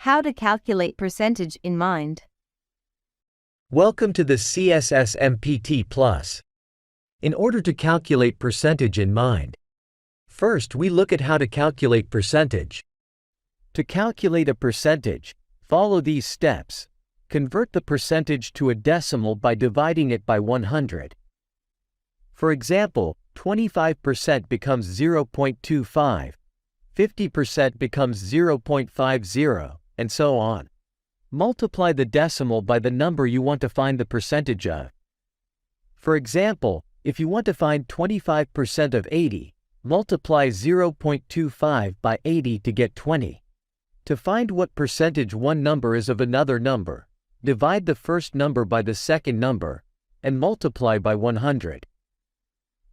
How to calculate percentage in mind. Welcome to the CSS MPT Plus. In order to calculate percentage in mind, first we look at how to calculate percentage. To calculate a percentage, follow these steps. Convert the percentage to a decimal by dividing it by 100. For example, 25% becomes 0.25, 50% becomes 0.50, and so on. Multiply the decimal by the number you want to find the percentage of. For example, if you want to find 25% of 80, multiply 0.25 by 80 to get 20. To find what percentage one number is of another number, divide the first number by the second number, and multiply by 100.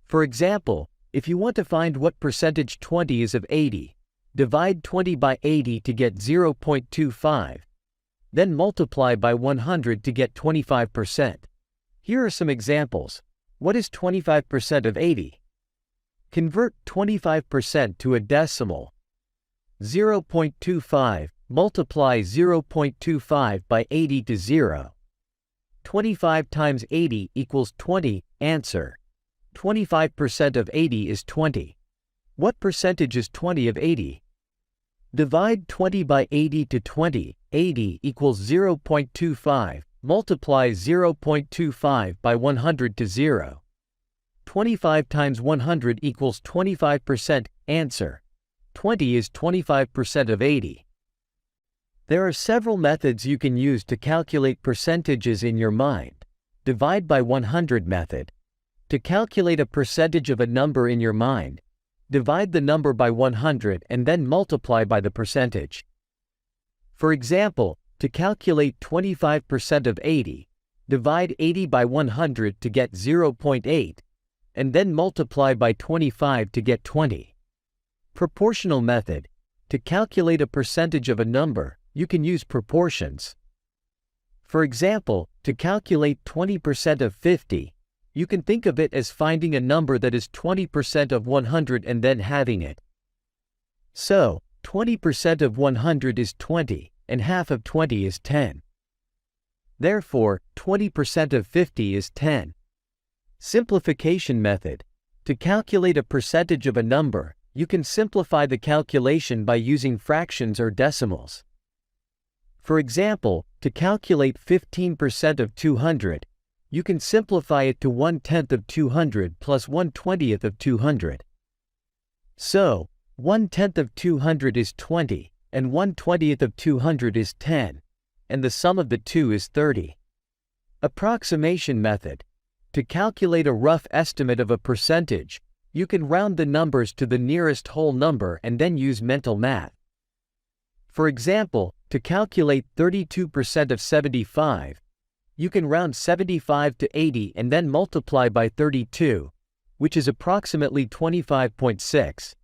For example, if you want to find what percentage 20 is of 80, divide 20 by 80 to get 0.25. Then multiply by 100 to get 25%. Here are some examples. What is 25% of 80? Convert 25% to a decimal. 0.25, multiply 0.25 by 80 to 0. 25 times 80 equals 20, answer. 25% of 80 is 20. What percentage is 20 of 80? Divide 20 by 80 to 20, 80 equals 0.25, multiply 0.25 by 100 to 0. 25 times 100 equals 25%, answer. 20 is 25% of 80. There are several methods you can use to calculate percentages in your mind. Divide by 100 method. To calculate a percentage of a number in your mind, divide the number by 100 and then multiply by the percentage. For example, to calculate 25% of 80, divide 80 by 100 to get 0.8, and then multiply by 25 to get 20. Proportional method. To calculate a percentage of a number, you can use proportions. For example, to calculate 20% of 50, you can think of it as finding a number that is 20% of 100 and then halving it. So, 20% of 100 is 20, and half of 20 is 10. Therefore, 20% of 50 is 10. Simplification method. To calculate a percentage of a number, you can simplify the calculation by using fractions or decimals. For example, to calculate 15% of 200, you can simplify it to 1/10 of 200 plus 1/20 of 200. So, 1/10 of 200 is 20, and 1/20 of 200 is 10, and the sum of the two is 30. Approximation method. To calculate a rough estimate of a percentage, you can round the numbers to the nearest whole number and then use mental math. For example, to calculate 32% of 75, you can round 75 to 80 and then multiply by 32, which is approximately 25.6.